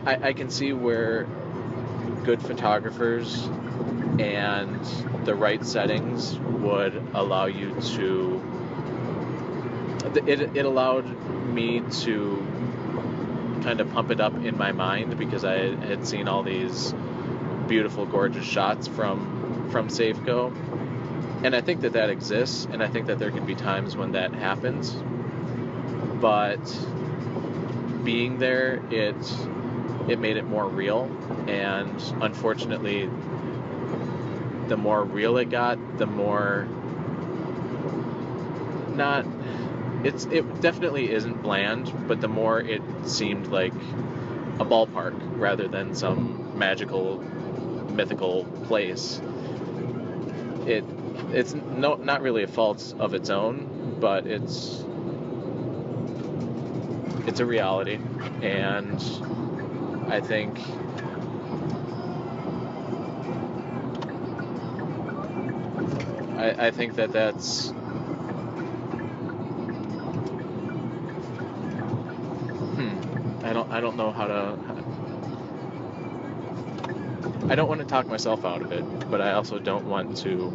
I can see where good photographers and the right settings would allow you to... It allowed me to kind of pump it up in my mind, because I had seen all these beautiful, gorgeous shots from Safeco. And I think that exists, and I think that there can be times when that happens. But being there, it made it more real, and unfortunately, the more real it got, the more not. It definitely isn't bland, but the more it seemed like a ballpark rather than some magical, mythical place. It's not really a fault of its own, but it's a reality, and I think that's I don't know how to. I don't want to talk myself out of it, but I also don't want to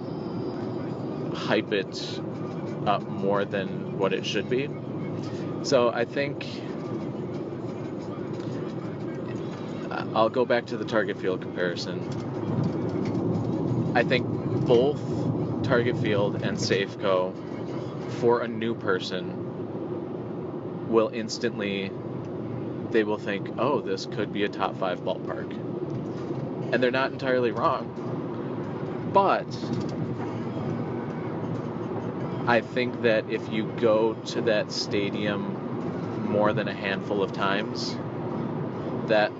hype it up more than what it should be. So I think I'll go back to the Target Field comparison. I think both Target Field and Safeco, for a new person, will instantly, they will think, oh, this could be a top 5 ballpark. And they're not entirely wrong. But I think that if you go to that stadium more than a handful of times, that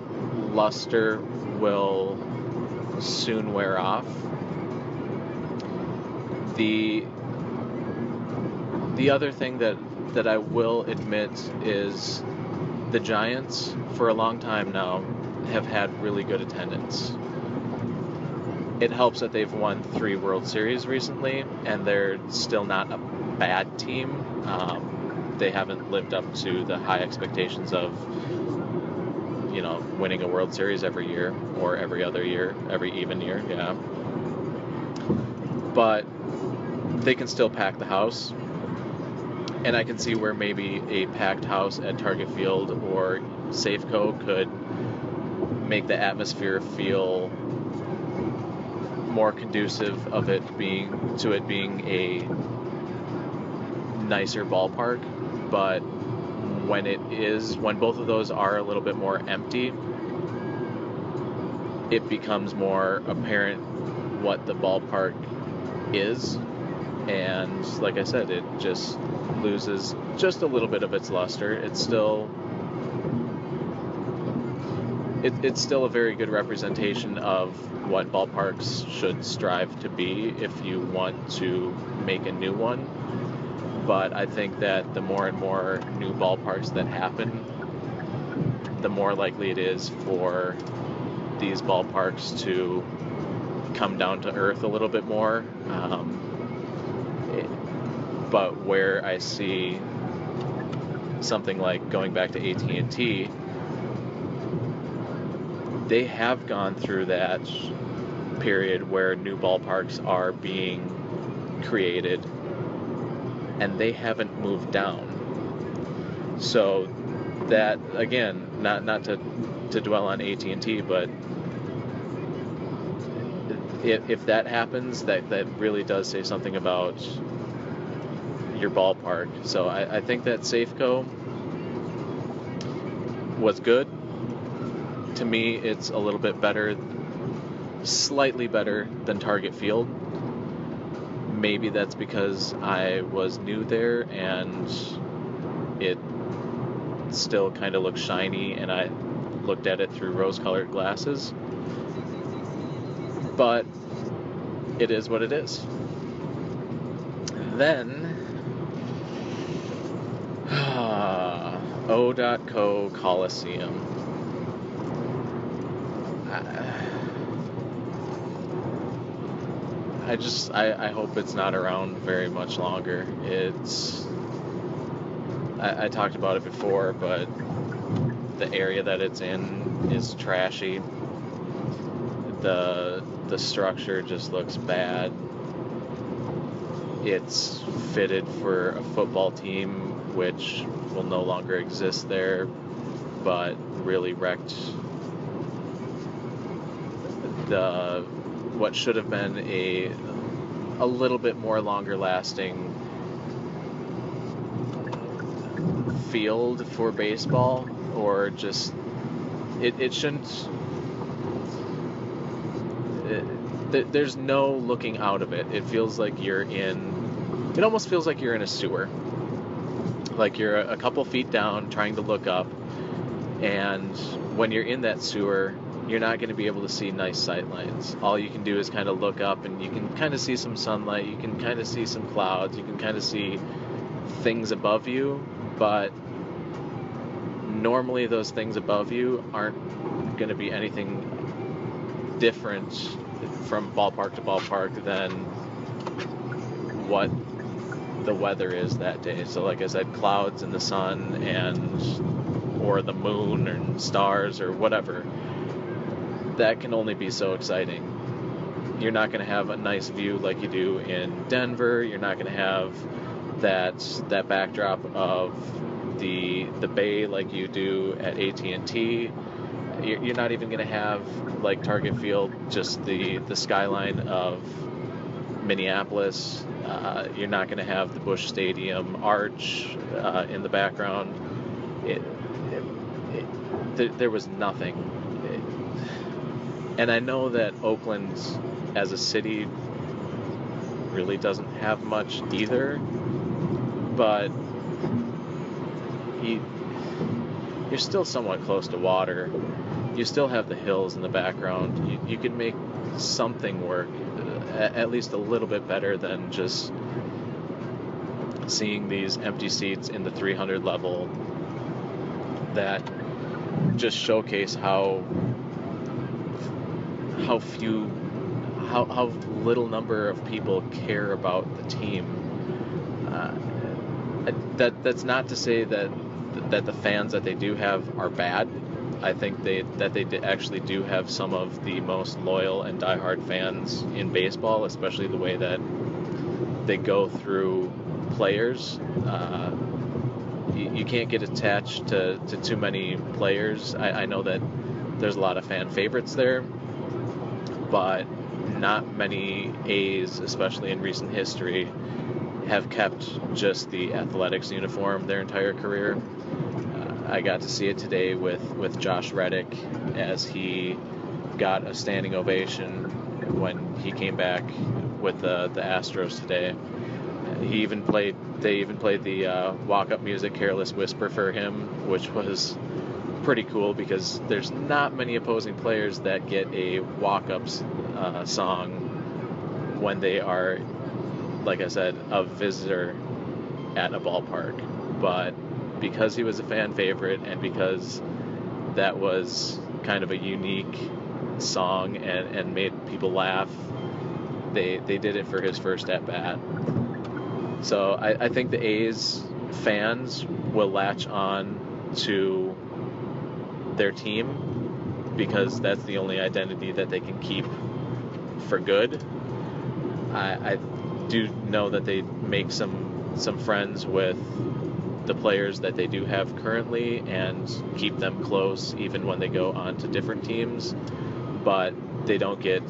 luster will soon wear off. The other thing that I will admit is the Giants, for a long time now, have had really good attendance. It helps that they've won 3 World Series recently, and they're still not a bad team. They haven't lived up to the high expectations of, winning a World Series every year or every other year, every even year, yeah. But they can still pack the house, and I can see where maybe a packed house at Target Field or Safeco could make the atmosphere feel more conducive of it being a nicer ballpark. But when both of those are a little bit more empty, it becomes more apparent what the ballpark is, and like I said, it just loses just a little bit of its luster. It's still a very good representation of what ballparks should strive to be if you want to make a new one. But I think that the more and more new ballparks that happen, the more likely it is for these ballparks to come down to earth a little bit more. But where I see something like going back to AT&T, they have gone through that period where new ballparks are being created, and they haven't moved down. So that, again, not to dwell on AT&T, but if that happens, that really does say something about your ballpark. So I think that Safeco was good. To me, it's a little bit better, slightly better than Target Field. Maybe that's because I was new there and it still kind of looks shiny and I looked at it through rose-colored glasses. But it is what it is. Then O.Co Coliseum. I hope it's not around very much longer. I talked about it before, but the area that it's in is trashy. The structure just looks bad. It's fitted for a football team, which will no longer exist there, but really wrecked what should have been a little bit more longer lasting field for baseball, or just it shouldn't. There's no looking out of it. It feels like you're in. It almost feels like you're in a sewer. Like you're a couple feet down trying to look up, and when you're in that sewer, you're not going to be able to see nice sight lines. All you can do is kind of look up, and you can kind of see some sunlight, you can kind of see some clouds, you can kind of see things above you, but normally those things above you aren't going to be anything different from ballpark to ballpark than what the weather is that day. So like I said, clouds and the sun and or the moon and stars or whatever, that can only be so exciting. You're not going to have a nice view like you do in Denver. You're not going to have that backdrop of the bay like you do at AT&T. You're not even going to have, like Target Field, just the skyline of Minneapolis. You're not going to have the Busch Stadium arch in the background. There was nothing. And I know that Oakland as a city really doesn't have much either, but you're still somewhat close to water. You still have the hills in the background. You can make something work, at least a little bit better than just seeing these empty seats in the 300 level that just showcase how little number of people care about the team. That's not to say that the fans that they do have are bad. I think they actually do have some of the most loyal and diehard fans in baseball, especially the way that they go through players. You can't get attached to too many players. I know that there's a lot of fan favorites there, but not many A's, especially in recent history, have kept just the Athletics uniform their entire career. I got to see it today with Josh Reddick as he got a standing ovation when he came back with the Astros today. They even played the walk-up music Careless Whisper for him, which was pretty cool because there's not many opposing players that get a walk-ups song when they are, like I said, a visitor at a ballpark. But because he was a fan favorite and because that was kind of a unique song and made people laugh, they did it for his first at-bat. So I think the A's fans will latch on to their team because that's the only identity that they can keep for good. I do know that they make some friends with the players that they do have currently and keep them close even when they go on to different teams, but they don't get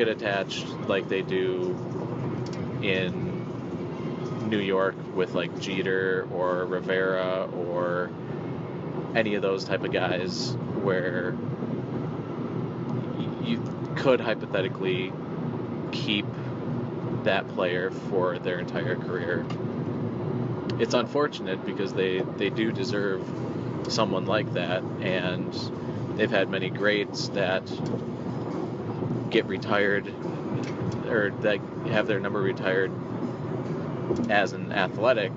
attached like they do in New York with like Jeter or Rivera or any of those type of guys where you could hypothetically keep that player for their entire career. It's unfortunate because they do deserve someone like that, and they've had many greats that get retired or that have their number retired as an Athletic,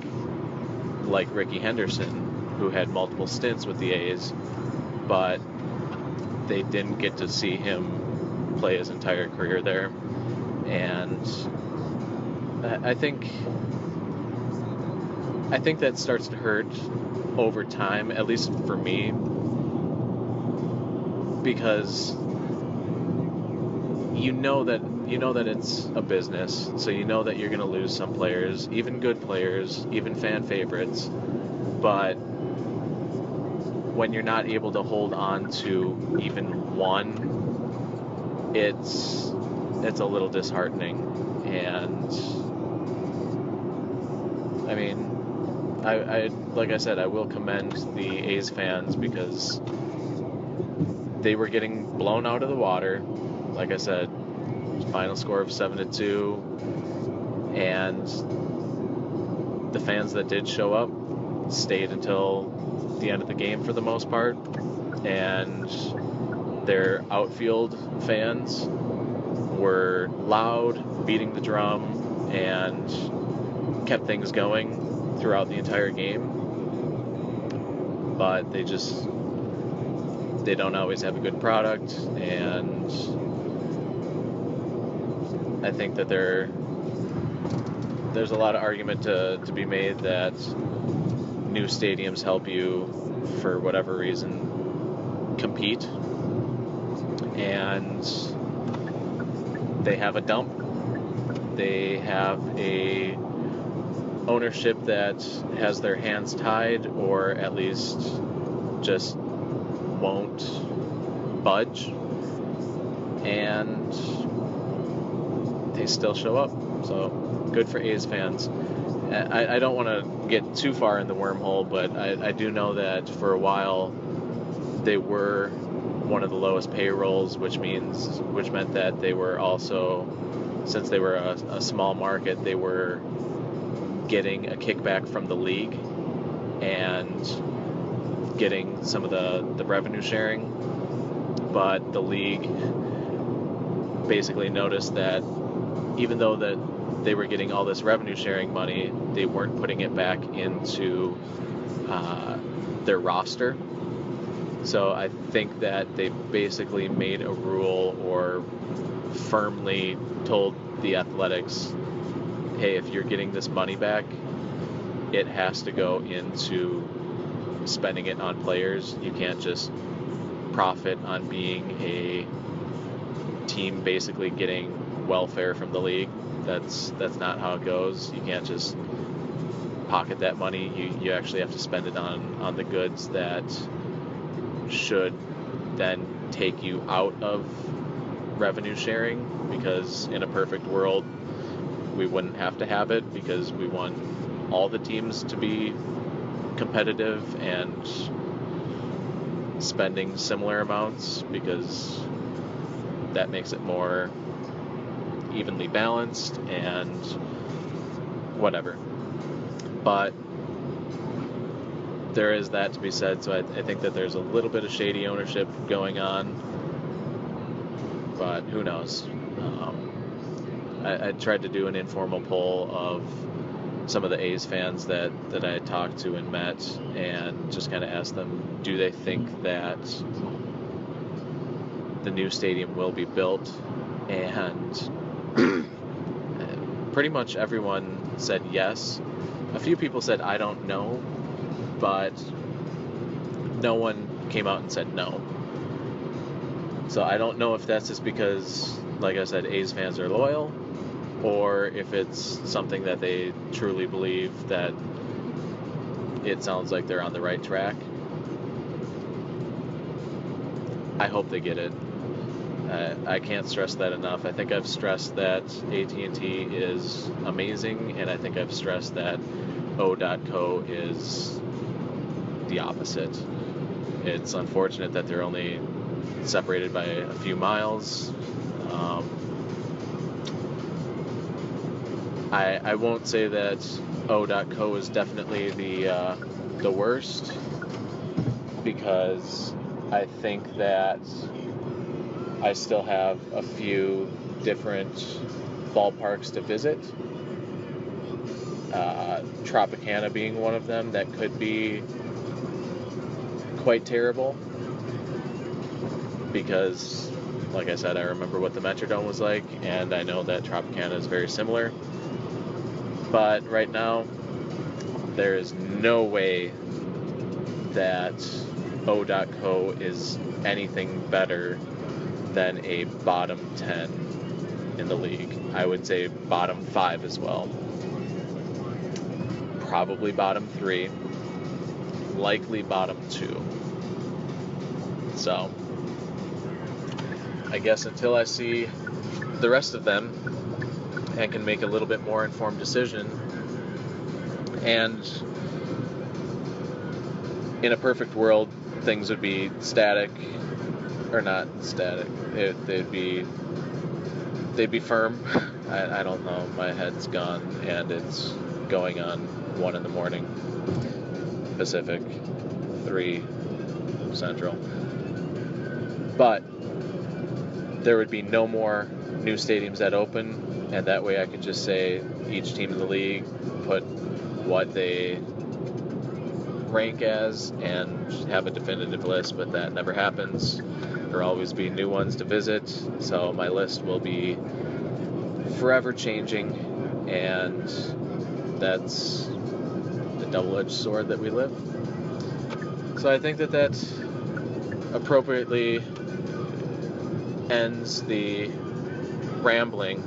like Rickey Henderson, who had multiple stints with the A's, but they didn't get to see him play his entire career there. And I think that starts to hurt over time, at least for me, because you know that it's a business, so you know that you're going to lose some players, even good players, even fan favorites, but when you're not able to hold on to even one, it's a little disheartening. And I mean, I like I said, I will commend the A's fans because they were getting blown out of the water. Like I said, final score of 7-2, and the fans that did show up stayed until the end of the game for the most part, and their outfield fans were loud, beating the drum, and kept things going throughout the entire game. But they don't always have a good product, and I think that there's a lot of argument to be made that new stadiums help you, for whatever reason, compete. And they have a dump. They have a ownership that has their hands tied, or at least just won't budge, and they still show up. So good for A's fans. I don't want to get too far in the wormhole, but I do know that for a while they were one of the lowest payrolls, which meant that they were also, since they were a small market, they were getting a kickback from the league and getting some of the revenue sharing. But the league basically noticed that even though that they were getting all this revenue sharing money, they weren't putting it back into their roster. So I think that they basically made a rule, or firmly told the Athletics, hey, if you're getting this money back, it has to go into spending it on players. You can't just profit on being a team basically getting welfare from the league. That's not how it goes. You can't just pocket that money. You actually have to spend it on the goods that should then take you out of revenue sharing, because in a perfect world we wouldn't have to have it, because we want all the teams to be competitive and spending similar amounts, because that makes it more evenly balanced and whatever. But there is that to be said, so I think that there's a little bit of shady ownership going on, but who knows. I tried to do an informal poll of some of the A's fans that I had talked to and met, and just kind of asked them, do they think that the new stadium will be built? And pretty much everyone said yes. A few people said, I don't know, but no one came out and said no. So I don't know if that's just because, like I said, A's fans are loyal, or if it's something that they truly believe that it sounds like they're on the right track. I hope they get it. I can't stress that enough. I think I've stressed that AT&T is amazing, and I think I've stressed that O.co is the opposite. It's unfortunate that they're only separated by a few miles. I won't say that O.co is definitely the worst, because I think that I still have a few different ballparks to visit. Tropicana being one of them that could be quite terrible, because, like I said, I remember what the Metrodome was like, and I know that Tropicana is very similar. But right now, there is no way that O.co is anything better than a bottom 10 in the league. I would say bottom 5 as well. Probably bottom 3. Likely bottom 2. So, I guess until I see the rest of them and can make a little bit more informed decision, and in a perfect world, things would be static, or not static. They'd be firm. I don't know. My head's gone, and it's going on 1 a.m. Pacific, 3 Central. But there would be no more new stadiums that open, and that way I could just say each team in the league put what they rank as and have a definitive list, but that never happens. There'll always be new ones to visit, so my list will be forever changing, and that's the double-edged sword that we live. So I think that appropriately ends the rambling.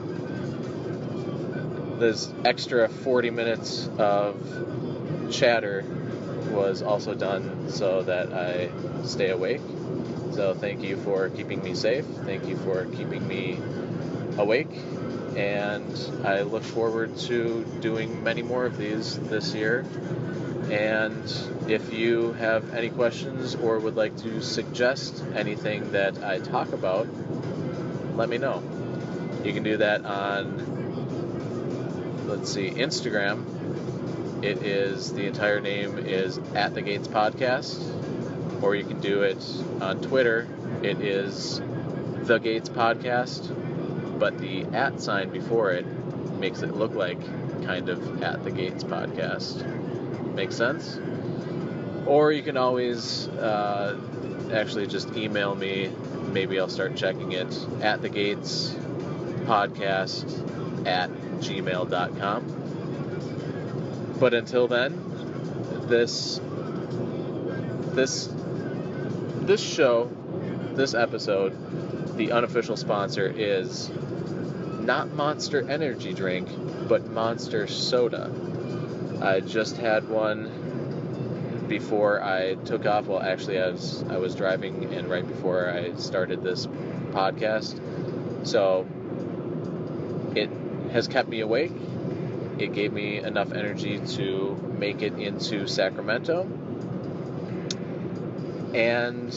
This extra 40 minutes of chatter was also done so that I stay awake. So thank you for keeping me safe. Thank you for keeping me awake. And I look forward to doing many more of these this year. And if you have any questions or would like to suggest anything that I talk about, let me know. You can do that on, Instagram. The entire name is @TheGatesPodcast. Or you can do it on Twitter. It is The Gates Podcast, but the @ sign before it makes it look like kind of @The Gates Podcast. Make sense? Or you can always actually just email me. Maybe I'll start checking it @TheGatesPodcast@gmail.com. But until then, this show, this episode, the unofficial sponsor is not Monster Energy Drink, but Monster Soda. I just had one before I took off. Well, actually, I was driving, and right before I started this podcast. So it has kept me awake. It gave me enough energy to make it into Sacramento. And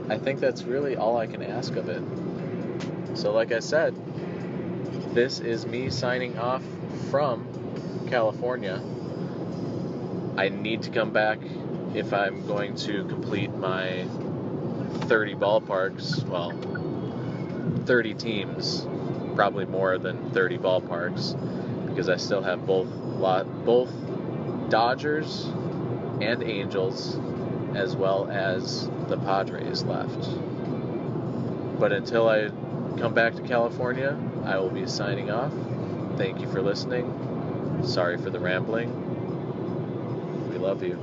I think that's really all I can ask of it. So like I said, this is me signing off from California. I need to come back if I'm going to complete my 30 ballparks, 30 teams, probably more than 30 ballparks, because I still have both Dodgers and Angels, as well as the Padres left. But until I come back to California, I will be signing off. Thank you for listening. Sorry for the rambling. We love you.